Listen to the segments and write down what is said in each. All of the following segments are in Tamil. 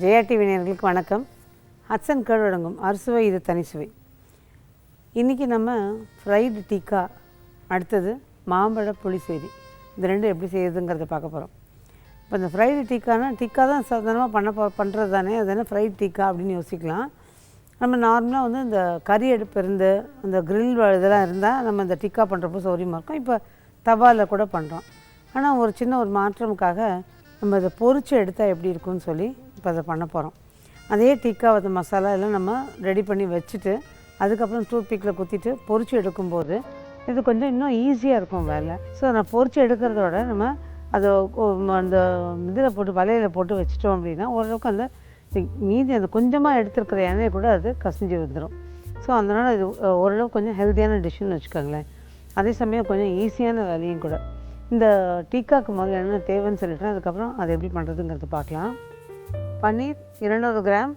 ஜெயா டிவி நேயர்களுக்கு வணக்கம். ஹட்சன் கேர்டு வழங்கும் அறுசுவை இது தனிசுவை. இன்றைக்கி நம்ம ஃப்ரைடு டிக்கா, அடுத்தது மாம்பழ புளிசேரி, இந்த ரெண்டும் எப்படி செய்யுதுங்கிறத பார்க்க போகிறோம். இப்போ இந்த ஃப்ரைடு டிக்கா தான் சாதாரணமாக பண்ணுறது தானே, அது என்ன ஃப்ரைடு டிக்கா அப்படின்னு யோசிக்கலாம். நம்ம நார்மலாக வந்து இந்த கறி அடுப்பு இருந்து அந்த கிரில் இதெல்லாம் இருந்தால் நம்ம இந்த டிக்கா பண்ணுறப்போ சௌரியமாக இருக்கும். இப்போ தவாவில் கூட பண்ணுறோம். ஆனால் ஒரு சின்ன ஒரு மாற்றமுக்காக நம்ம இதை பொரிச்சு எடுத்தால் எப்படி இருக்குன்னு சொல்லி இப்போ அதை பண்ண போகிறோம். அதே டிக்கா அந்த மசாலா எல்லாம் நம்ம ரெடி பண்ணி வச்சுட்டு அதுக்கப்புறம் டூத் பிக்கில் குத்திட்டு பொரிச்சு எடுக்கும்போது இது கொஞ்சம் இன்னும் ஈஸியாக இருக்கும் வேலை. ஸோ நான் பொரிச்சு எடுக்கிறதோட நம்ம அதை அந்த இதில் போட்டு வலையில் போட்டு வச்சிட்டோம் அப்படின்னா ஓரளவுக்கு அந்த மீதி அந்த கொஞ்சமாக எடுத்துருக்கிற எண்ணெயை கூட அது கசிஞ்சு வந்துடும். ஸோ அதனால் இது ஓரளவுக்கு கொஞ்சம் ஹெல்த்தியான டிஷ்ஷுன்னு வச்சுக்கோங்களேன். அதே சமயம் கொஞ்சம் ஈஸியான வேலையும் கூட. இந்த டிக்காவுக்கு முதல்ல என்ன தேவைன்னு சொல்லிட்டேன், அதுக்கப்புறம் அதை எப்படி பண்ணுறதுங்கிறது பார்க்கலாம். பன்னீர் 200 கிராம்,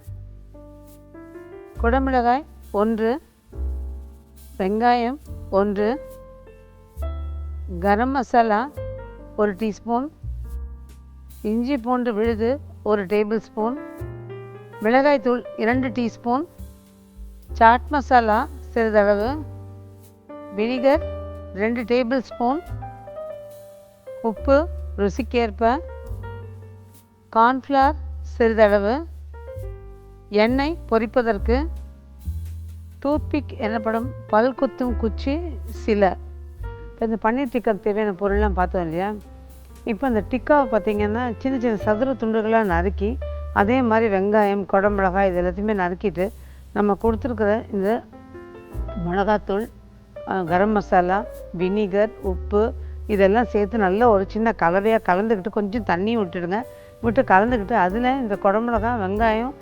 குடமிளகாய் 1, வெங்காயம் 1, கரம் மசாலா 1 டீஸ்பூன், இஞ்சி பூண்டு விழுது 1 டேபிள் ஸ்பூன், மிளகாய்த்தூள் 2 டீஸ்பூன், சாட் மசாலா சிறிதளவு, வினிகர் 2 டேபிள் ஸ்பூன், உப்பு ருசிக்கேற்ப, கார்ன்ஃப்ளவர் சிறிதளவு, எண்ணெய் பொரிப்பதற்கு, டூத்பிக் எனப்படும் பல் குத்தும் குச்சி சில. இப்போ இந்த பன்னீர் டிக்காவுக்கு தேவையான பொருள்லாம் பார்த்தோம் இல்லையா. இப்போ இந்த டிக்காவை பார்த்திங்கன்னா சின்ன சின்ன சதுர துண்டுகளாக நறுக்கி அதே மாதிரி வெங்காயம், குடமிளகாய் இது எல்லாத்தையுமே நறுக்கிட்டு நம்ம கொடுத்துருக்குற இந்த மிளகாத்தூள், கரம் மசாலா, வினிகர், உப்பு இதெல்லாம் சேர்த்து நல்லா ஒரு சின்ன கலவையாக கலந்துக்கிட்டு கொஞ்சம் தண்ணியும் விட்டு கலந்துக்கிட்டு அதில் இந்த குடமிளகா, வெங்காயம்,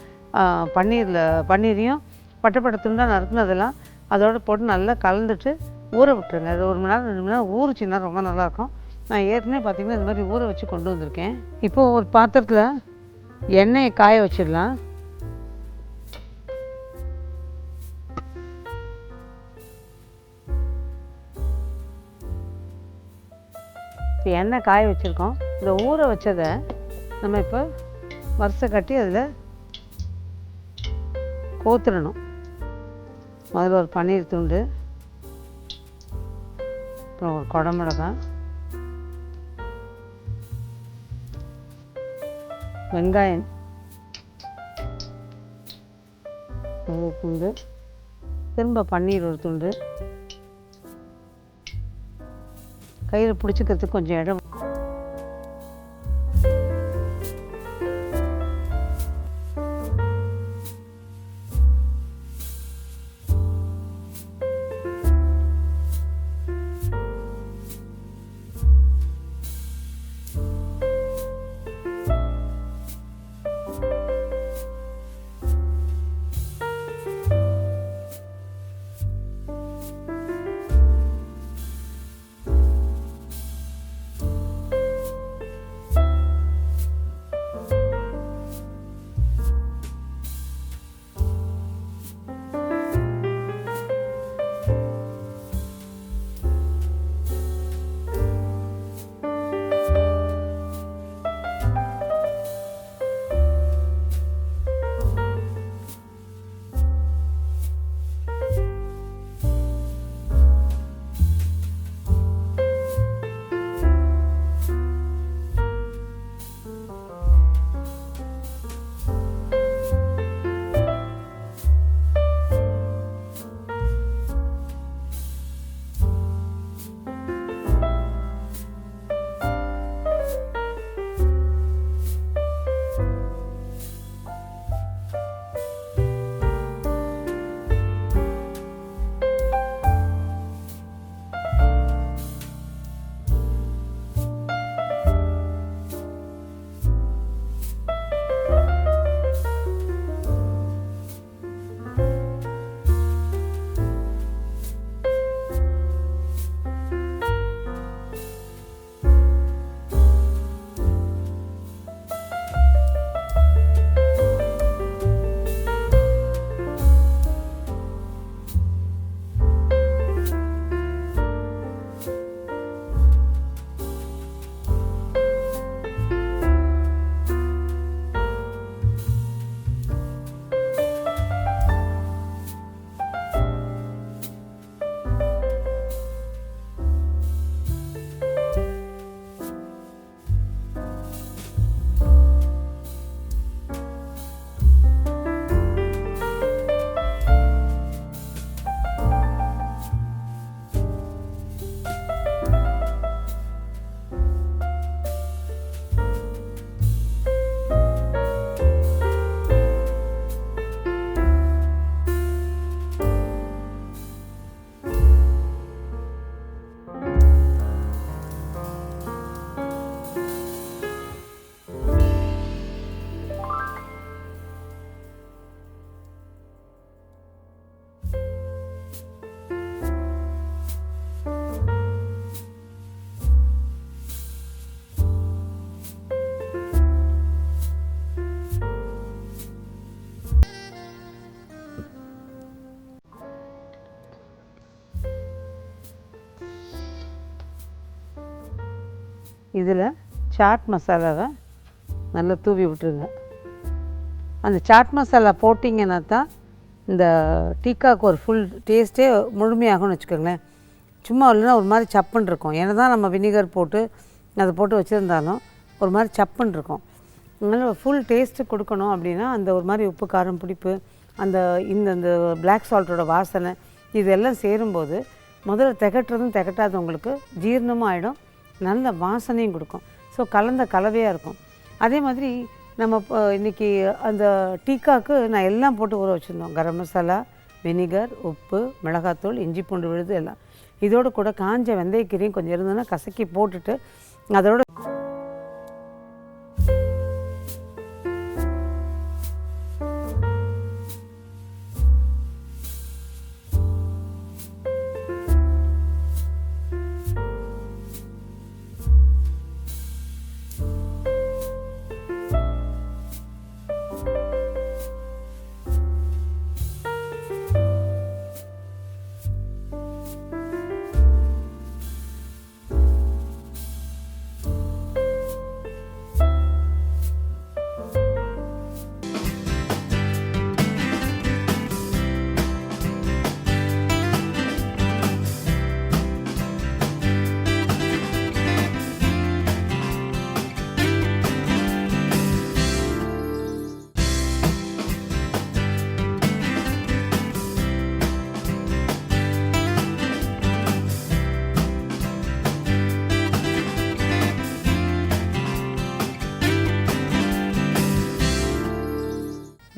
பன்னீரையும் பட்டை துண்டாக நறுக்குனதெல்லாம் அதோடு போட்டு நல்லா கலந்துட்டு ஊற விட்டுருங்க. அது 1 மணி நேரம் 2 மணி நேரம் ஊறிச்சின்னா ரொம்ப நல்லாயிருக்கும். நான் ஏற்கனவே பார்த்திங்கன்னா இந்த மாதிரி ஊற வச்சு கொண்டு வந்திருக்கேன். இப்போது ஒரு பாத்திரத்தில் எண்ணெயை காய வச்சிடலாம். இப்போ எண்ணெய் காய வச்சுருக்கோம். இந்த ஊற வச்சதை நம்ம இப்போ வரிசை கட்டி அதில் கோத்துடணும். முதல்ல ஒரு பன்னீர் துண்டு, அப்புறம் ஒரு குடமிளகாய், வெங்காயம் ஒரு துண்டு, திரும்ப பன்னீர் ஒரு துண்டு, கையில் பிடிச்சிக்கிறதுக்கு கொஞ்சம் இடம். இதில் சாட் மசாலாவை நல்லா தூவி விட்டுருங்க. அந்த சாட் மசாலா போட்டிங்கன்னா தான் இந்த டீக்காவுக்கு ஒரு ஃபுல் டேஸ்ட்டே முழுமையாகும்னு வச்சுக்கோங்களேன். சும்மா இல்லைன்னா ஒரு மாதிரி சப்புன்னு இருக்கும். ஏன்னா தான் நம்ம வினிகர் போட்டு அதை போட்டு வச்சுருந்தாலும் ஒரு மாதிரி சப்புன்னு இருக்கும். அதனால் ஃபுல் டேஸ்ட்டு கொடுக்கணும் அப்படின்னா அந்த ஒரு மாதிரி உப்பு காரம் புளிப்பு அந்த இந்த பிளாக் சால்ட்டோட வாசனை இதெல்லாம் சேரும்போது முதல்ல திகட்டுறதும் திகட்டாதவங்களுக்கு ஜீரணமும் ஆகிடும், நல்ல வாசனையும் கொடுக்கும். ஸோ கலந்த கலவையாக இருக்கும். அதே மாதிரி நம்ம இப்போ இன்றைக்கி அந்த டீக்காவுக்கு நான் எல்லாம் போட்டு ஊற வச்சுருந்தோம். கரம் மசாலா, வினிகர், உப்பு, மிளகாத்தூள், இஞ்சி பூண்டு விழுது எல்லாம். இதோடு கூட காஞ்ச வெந்தயக்கீரையும் கொஞ்சம் இருந்ததுன்னா கசக்கி போட்டுட்டு அதோட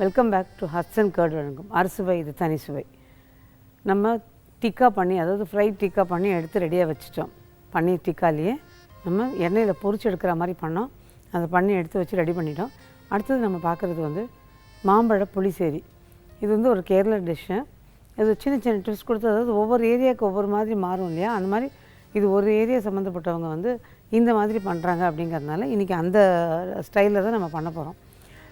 welcome back to Hatsun curd வழங்கும் அறுசுவை இது தனி சுவை. நம்ம டிக்கா பண்ணி, அதாவது ஃப்ரைட் டிக்கா பண்ணி எடுத்து ரெடியாக வச்சுட்டோம். பன்னீர் டிக்காலேயே நம்ம எண்ணெயில் பொரிச்சு எடுக்கிற மாதிரி பண்ணோம். அதை பண்ணி எடுத்து வச்சு ரெடி பண்ணிட்டோம். அடுத்தது நம்ம பார்க்குறது வந்து மாம்பழ புளிசேரி. இது வந்து ஒரு கேரளா டிஷ்ஷு. இது சின்ன சின்ன டிப்ஸ் கொடுத்து, அதாவது ஒவ்வொரு ஏரியாவுக்கு ஒவ்வொரு மாதிரி மாறும் இல்லையா, அந்த மாதிரி இது ஒரு ஏரியா சம்மந்தப்பட்டவங்க வந்து இந்த மாதிரி பண்ணுறாங்க. அப்படிங்கிறதுனால இன்றைக்கி அந்த ஸ்டைலில் தான் நம்ம பண்ண போகிறோம்.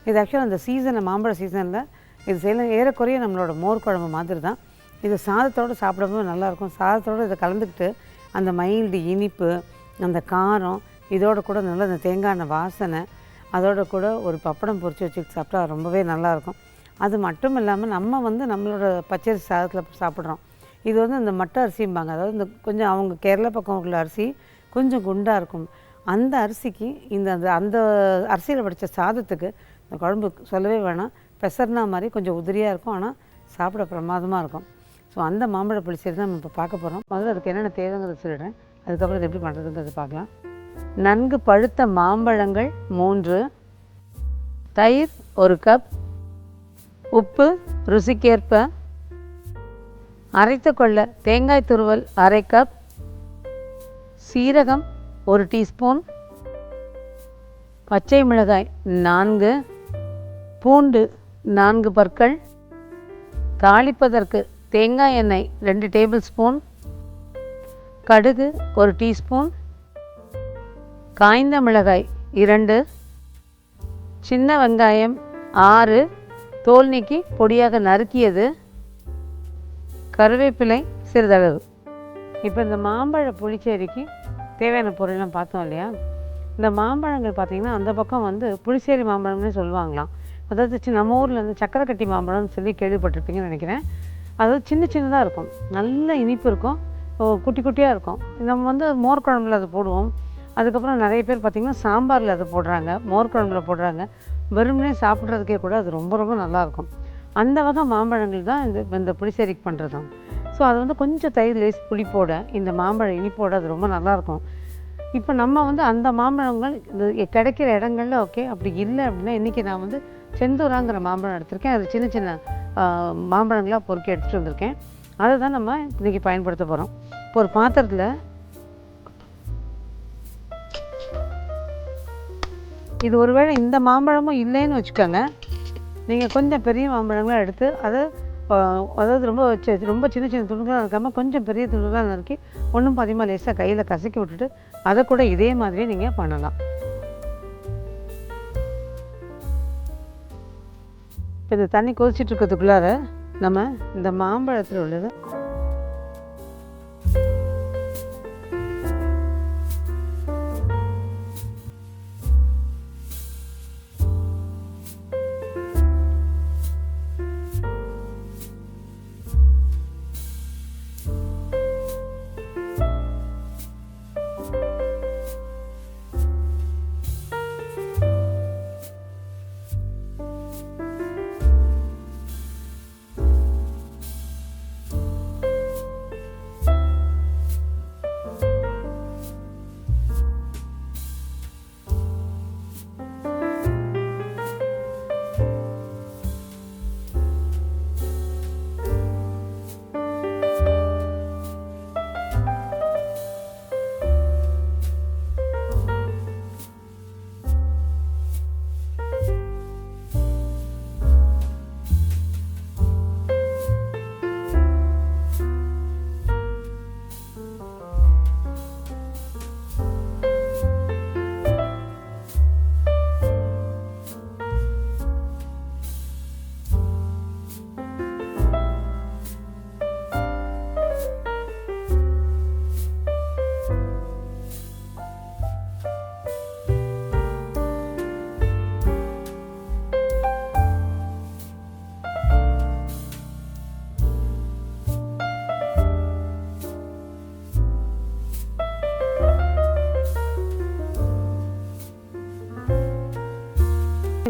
இது ஆக்சுவலாக அந்த சீசனில், மாம்பழ சீசனில் இது செய்யலாம். ஏறக்குறைய நம்மளோட மோர் குழம்பு மாதிரி தான். இது சாதத்தோடு சாப்பிடும்போது நல்லாயிருக்கும். சாதத்தோடு இதை கலந்துக்கிட்டு அந்த மைல்டு இனிப்பு, அந்த காரம், இதோட கூட நல்லா அந்த தேங்காய் எண்ணெய் வாசனை, அதோட கூட ஒரு பப்படம் பொரிச்சு வச்சுக்கிட்டு சாப்பிட்டா ரொம்பவே நல்லாயிருக்கும். அது மட்டும் இல்லாமல் நம்ம வந்து நம்மளோட பச்சரிசி சாதத்தில் சாப்பிட்றோம். இது வந்து இந்த மட்டை அரிசிம்பாங்க. அதாவது இந்த கொஞ்சம் அவங்க கேரளா பக்கம் உள்ள அரிசி கொஞ்சம் குண்டாக இருக்கும். அந்த அரிசிக்கு அந்த அரிசியில் வடித்த சாதத்துக்கு இந்த குழம்பு சொல்லவே வேணாம். பெசர்னா மாதிரி கொஞ்சம் உதிரியாக இருக்கும், ஆனால் சாப்பிட பிரமாதமாக இருக்கும். ஸோ அந்த மாம்பழ புளிசேரி தான் நம்ம இப்போ பார்க்க போகிறோம். முதல்ல அதுக்கு என்னென்ன தேவைங்கிறத சொல்லிடுறேன், அதுக்கப்புறம் இது எப்படி பண்ணுறதுங்கிறத பார்க்கலாம். நன்கு பழுத்த மாம்பழங்கள் 3, தயிர் 1 கப், உப்பு ருசிக்கேற்ப, அரைத்து கொள்ள தேங்காய் துருவல் 1/2 கப், சீரகம் 1 டீஸ்பூன், பச்சை மிளகாய் 4, பூண்டு 4 பற்கள், தாளிப்பதற்கு தேங்காய் எண்ணெய் 2 டேபிள் ஸ்பூன், கடுகு 1 டீஸ்பூன், காய்ந்த மிளகாய் 2, சின்ன வெங்காயம் 6 தோல் நீக்கி பொடியாக நறுக்கியது, கருவேப்பிலை சிறிதளவு. இப்போ இந்த மாம்பழ புளிச்சேரிக்கு தேவையான பொருள்லாம் பார்த்தோம் இல்லையா. இந்த மாம்பழங்கள் பார்த்திங்கன்னா அந்த பக்கம் வந்து புளிச்சேரி மாம்பழம்னு சொல்லுவாங்களாம். அதாவது நம்ம ஊரில் வந்து சக்கரை கட்டி மாம்பழம்னு சொல்லி கேள்விப்பட்டிருப்பீங்கன்னு நினைக்கிறேன். அதாவது சின்ன சின்னதாக இருக்கும், நல்ல இனிப்பு இருக்கும், குட்டி குட்டியாக இருக்கும். நம்ம வந்து மோர் குழம்புல அதை போடுவோம். அதுக்கப்புறம் நிறைய பேர் பார்த்திங்கன்னா சாம்பாரில் அதை போடுறாங்க, மோர் குழம்புல போடுறாங்க. வெறுமனே சாப்பிட்றதுக்கே கூட அது ரொம்ப ரொம்ப நல்லாயிருக்கும். அந்த வகை மாம்பழங்கள் தான் இந்த புளிச்சேரிக்கு பண்ணுறது. ஸோ அது வந்து கொஞ்சம் தயிர் லேஸ் புளிப்போட இந்த மாம்பழ இனிப்போடு அது ரொம்ப நல்லாயிருக்கும். இப்போ நம்ம வந்து அந்த மாம்பழங்கள் இது கிடைக்கிற இடங்களில் ஓகே, அப்படி இல்லை அப்படின்னா இன்றைக்கி நான் வந்து செந்தூராங்கிற மாம்பழம் எடுத்திருக்கேன். அது சின்ன சின்ன மாம்பழங்களாக பொறுக்கி எடுத்துகிட்டு வந்திருக்கேன். அதை தான் நம்ம இன்றைக்கி பயன்படுத்த போகிறோம். இப்போ ஒரு பாத்திரத்தில் இது ஒருவேளை இந்த மாம்பழமும் இல்லைன்னு வச்சுக்கோங்க, நீங்கள் கொஞ்சம் பெரிய மாம்பழங்களாக எடுத்து அதை அதாவது ரொம்ப சின்ன சின்ன துணுகளாக இருக்காமல் கொஞ்சம் பெரிய துணுகளாக நறுக்கி ஒன்றும் பாதியமாக லேசாக கையில் கசக்கி விட்டுட்டு அதை கூட இதே மாதிரியே நீங்கள் பண்ணலாம். இப்போ இந்த தண்ணி கொதிச்சிட்டு இருக்கிறதுக்குள்ளார நம்ம இந்த மாம்பழத்தில் உள்ளது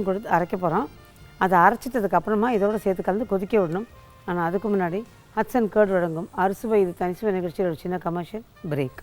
கொடுத்து அரைக்க போகிறோம். அதை அரைச்சிட்டதுக்கப்புறமா இதோடு சேர்த்து கலந்து கொதிக்க விடணும். ஆனால் அதுக்கு முன்னாடி ஹட்சன் கேர்டு வழங்கும் அறுசுவை இது தனிசுவை நிகழ்ச்சியில் ஒரு சின்ன commercial break.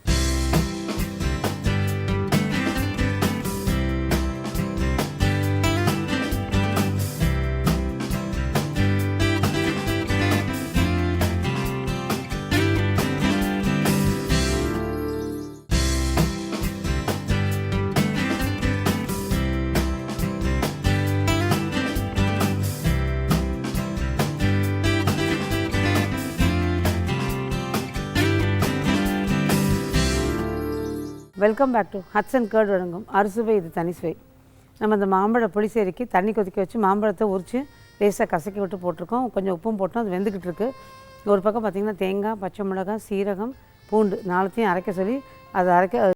Welcome back to Hatsun curd வழங்கும் அறுசுவை இது தனிசுவை. நம்ம இந்த மாம்பழ புளிசேரிக்கு தண்ணி கொதிக்க வச்சு மாம்பழத்தை உரித்து லேசாக கசக்கி விட்டு போட்டிருக்கோம். கொஞ்சம் உப்பும் போட்டோம். அது வெந்துக்கிட்டு இருக்குது. ஒரு பக்கம் பார்த்திங்கன்னா தேங்காய், பச்சை மிளகாய், சீரகம், பூண்டு நாலத்தையும் அரைக்க சொல்லி அதை அரைக்க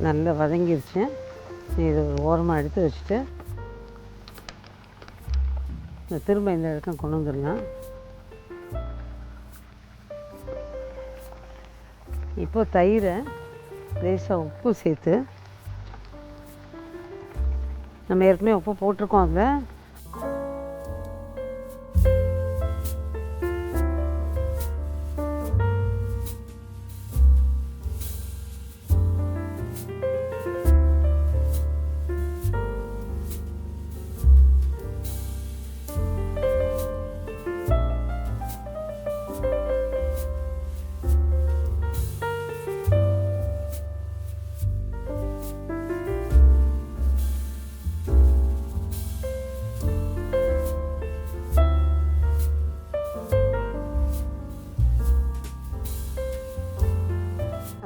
நல்லா வதங்கிடுச்சு. இது ஒரு ஓரமாக எடுத்து வச்சுட்டு திரும்ப இந்த இடக்கம் கொண்டு வந்துடலாம். இப்போது தயிரை லேசாக உப்பு சேர்த்து, நம்ம ஏற்கனவே உப்பு போட்டிருக்கோம் அதில்,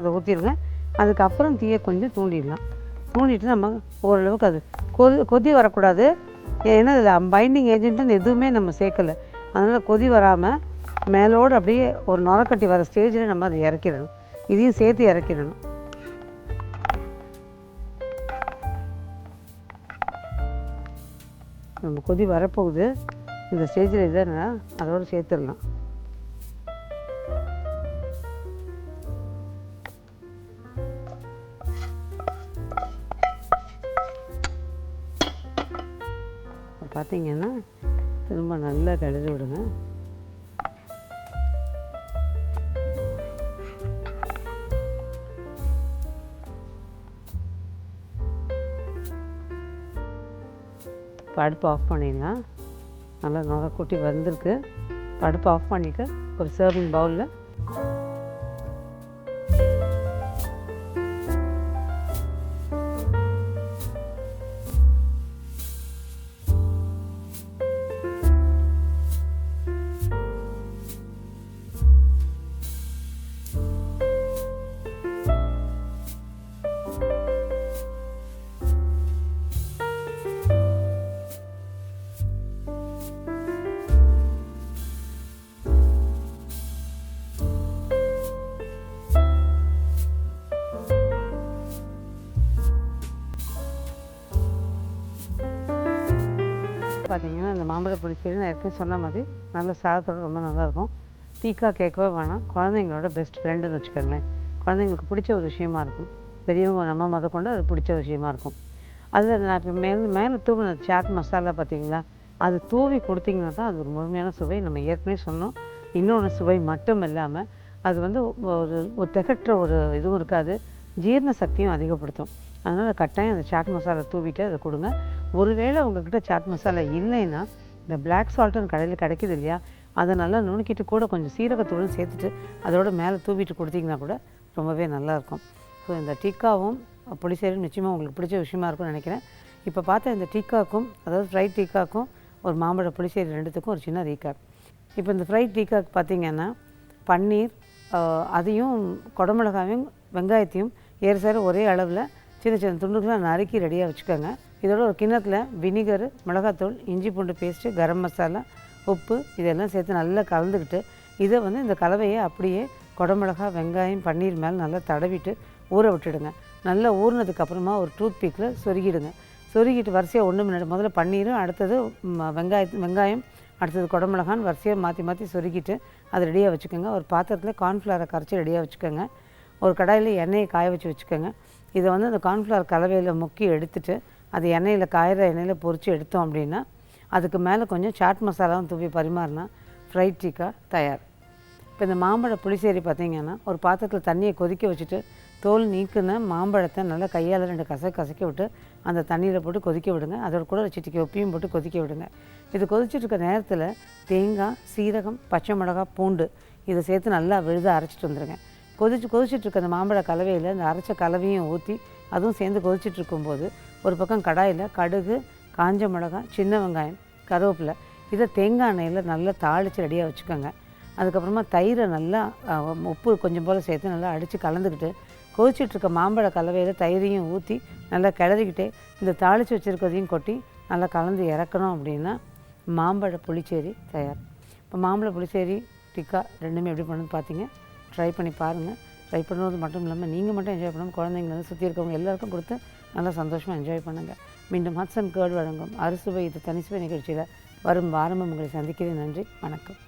அதை ஊற்றிடுங்க. அதுக்கப்புறம் தீயை கொஞ்சம் தூண்டிடலாம். தூண்டிட்டு நம்ம ஓரளவுக்கு அது கொதி வரக்கூடாது. ஏன்னா இதில் பைண்டிங் ஏஜென்ட்டுன்னு எதுவுமே நம்ம சேர்க்கலை. அதனால் கொதி வராமல் மேலோடு அப்படியே ஒரு நுரக்கட்டி வர ஸ்டேஜில் நம்ம அதை இறக்கிடணும். இதையும் சேர்த்து இறக்கிடணும். நம்ம கொதி வரப்போகுது. இந்த ஸ்டேஜில் இதனா அதோடு சேர்த்துடலாம். பார்த்தீங்கன்னா திரும்ப நல்லா கிளறி விடுங்க. இப்போ அடுப்பு ஆஃப் பண்ணிடலாம். நல்லா நுர கூட்டி வந்திருக்கு. அடுப்பு ஆஃப் பண்ணிவிட்டு ஒரு சர்விங் பவுலில் பார்த்தீங்கன்னா இந்த மாம்பழ புளிச்சேரி நான் ஏற்கனவே சொன்ன மாதிரி நல்ல சாதத்தோடு ரொம்ப நல்லாயிருக்கும். டீக்கா கேட்கவே வேணாம். குழந்தைங்களோட பெஸ்ட் ஃப்ரெண்டுன்னு வச்சுக்கோங்களேன். குழந்தைங்களுக்கு பிடிச்ச ஒரு விஷயமா இருக்கும். பெரியவங்க நம்ம முத கொண்டு அது பிடிச்ச விஷயமா இருக்கும். அதில் நான் இப்போ மேலே தூவின சாட் மசாலா பார்த்தீங்களா, அது தூவி கொடுத்தீங்கன்னா தான் அது ஒரு முழுமையான சுவை. நம்ம ஏற்கனவே சொன்னோம். இன்னொன்று சுவை மட்டும் இல்லாமல் அது வந்து ஒரு திகட்டுற ஒரு இதுவும் இருக்காது, ஜீரண சக்தியும் அதிகப்படுத்தும். அதனால் கட்டாயம் அந்த சாட் மசாலா தூவிட்டு அதை கொடுங்க. ஒருவேளை உங்கள்கிட்ட சாட் மசாலா இல்லைன்னா இந்த பிளாக் சால்ட்டுன்னு கடையில் கிடைக்கிது இல்லையா, அதை நல்லா நுணுக்கிட்டு கூட கொஞ்சம் சீரகத்தூளும் சேர்த்துட்டு அதோட மேலே தூவிட்டு கொடுத்தீங்கன்னா கூட ரொம்பவே நல்லாயிருக்கும். ஸோ இந்த டீக்காவும் புளிசேரியும் நிச்சயமாக உங்களுக்கு பிடிச்ச விஷயமா இருக்கும்னு நினைக்கிறேன். இப்போ பார்த்தா இந்த டீக்காக்கும், அதாவது ஃப்ரைட் டீக்காக்கும் ஒரு மாம்பழ புளிசேரி ரெண்டுத்துக்கும் ஒரு சின்ன ரீகேப். இப்போ இந்த ஃப்ரைட் டீக்காக்கு பார்த்திங்கன்னா பன்னீர், அதையும் குடமிளகாயும் வெங்காயத்தையும் ஏறு ஒரே அளவில் சின்ன சின்ன துண்டுகளாக நறுக்கி ரெடியாக வச்சுக்கோங்க. இதோட ஒரு கிண்ணத்தில் வினிகரு, மிளகாத்தூள், இஞ்சி பூண்டு பேஸ்ட்டு, கரம் மசாலா, உப்பு இதெல்லாம் சேர்த்து நல்லா கலந்துக்கிட்டு இதை வந்து இந்த கலவையை அப்படியே குடமிளகா, வெங்காயம், பன்னீர் மேலே நல்லா தடவிட்டு ஊற விட்டுடுங்க. நல்லா ஊறினதுக்கப்புறமா ஒரு டூத் பீக்கில் சொருகிடுங்க. சொருகிட்டு வரிசையாக ஒன்று முன்னாடி முதல்ல பன்னீரும், அடுத்தது வெங்காயம், அடுத்தது குடமிளகான்னு வரிசையாக மாற்றி மாற்றி சொருகிட்டு அதை ரெடியாக வச்சுக்கோங்க. ஒரு பாத்திரத்தில் கார்ன்ஃப்ளவரை கரைச்சி ரெடியாக வச்சுக்கோங்க. ஒரு கடாயில் எண்ணெயை காய வச்சு வச்சுக்கோங்க. இதை வந்து அந்த கார்ன்ஃப்ளவர் கலவையில் முக்கி எடுத்துட்டு அது எண்ணெயில் காயிற எண்ணெயில் பொரித்து எடுத்தோம் அப்படின்னா அதுக்கு மேலே கொஞ்சம் சாட் மசாலாவும் தூவி பரிமாறினா ஃப்ரைட் டீக்கா தயார். இப்போ இந்த மாம்பழ புளிசேரி பார்த்திங்கன்னா ஒரு பாத்திரத்தில் தண்ணியை கொதிக்க வச்சுட்டு தோல் நீக்குன மாம்பழத்தை நல்லா கையால் 2 கசக்கி விட்டு அந்த தண்ணியில் போட்டு கொதிக்க விடுங்க. அதோட கூட சிட்டிக்கு உப்பையும் போட்டு கொதிக்க விடுங்க. இது கொதிச்சுட்ருக்க நேரத்தில் தேங்காய், சீரகம், பச்சை மிளகா, பூண்டு இதை சேர்த்து நல்லா விழுத அரைச்சிட்டு வந்துடுங்க. கொதிச்சுட்ருக்க அந்த மாம்பழ கலவையில் இந்த அரைச்ச கலவையும் ஊற்றி அதுவும் சேர்ந்து கொதிச்சுட்ருக்கும்போது ஒரு பக்கம் கடாயில் கடுகு, காஞ்ச மிளகாய், சின்ன வெங்காயம், கருவேப்பிலை இதை தேங்காய் எண்ணெயில் நல்லா தாளித்து ரெடியாக வச்சுக்கோங்க. அதுக்கப்புறமா தயிரை நல்லா உப்பு கொஞ்சம் போல் சேர்த்து நல்லா அடித்து கலந்துக்கிட்டு கொதிச்சுட்ருக்க மாம்பழ கலவையில் தயிரையும் ஊற்றி நல்லா கிளறிக்கிட்டே இந்த தாளித்து வச்சுருக்கிறதையும் கொட்டி நல்லா கலந்து இறக்கணும் அப்படின்னா மாம்பழ புளிச்சேரி தயார். இப்போ மாம்பழ புளிச்சேரி டிக்கா ரெண்டுமே எப்படி பண்ணுன்னு பார்த்தீங்க. ட்ரை பண்ணி பாருங்கள். ட்ரை பண்ணுறது மட்டும் இல்லாமல் நீங்கள் மட்டும் என்ஜாய் பண்ணணும், குழந்தைங்க வந்து சுற்றி இருக்கவங்க எல்லாருக்கும் கொடுத்து நல்லா சந்தோஷமாக என்ஜாய் பண்ணுங்கள். மீண்டும் ஹட்சன் கேர்ட் வழங்கும் அறுசுவை இது தனிசுவை நிகழ்ச்சியில் வரும் வாரமும் உங்களை சந்திக்கிறேன். நன்றி, வணக்கம்.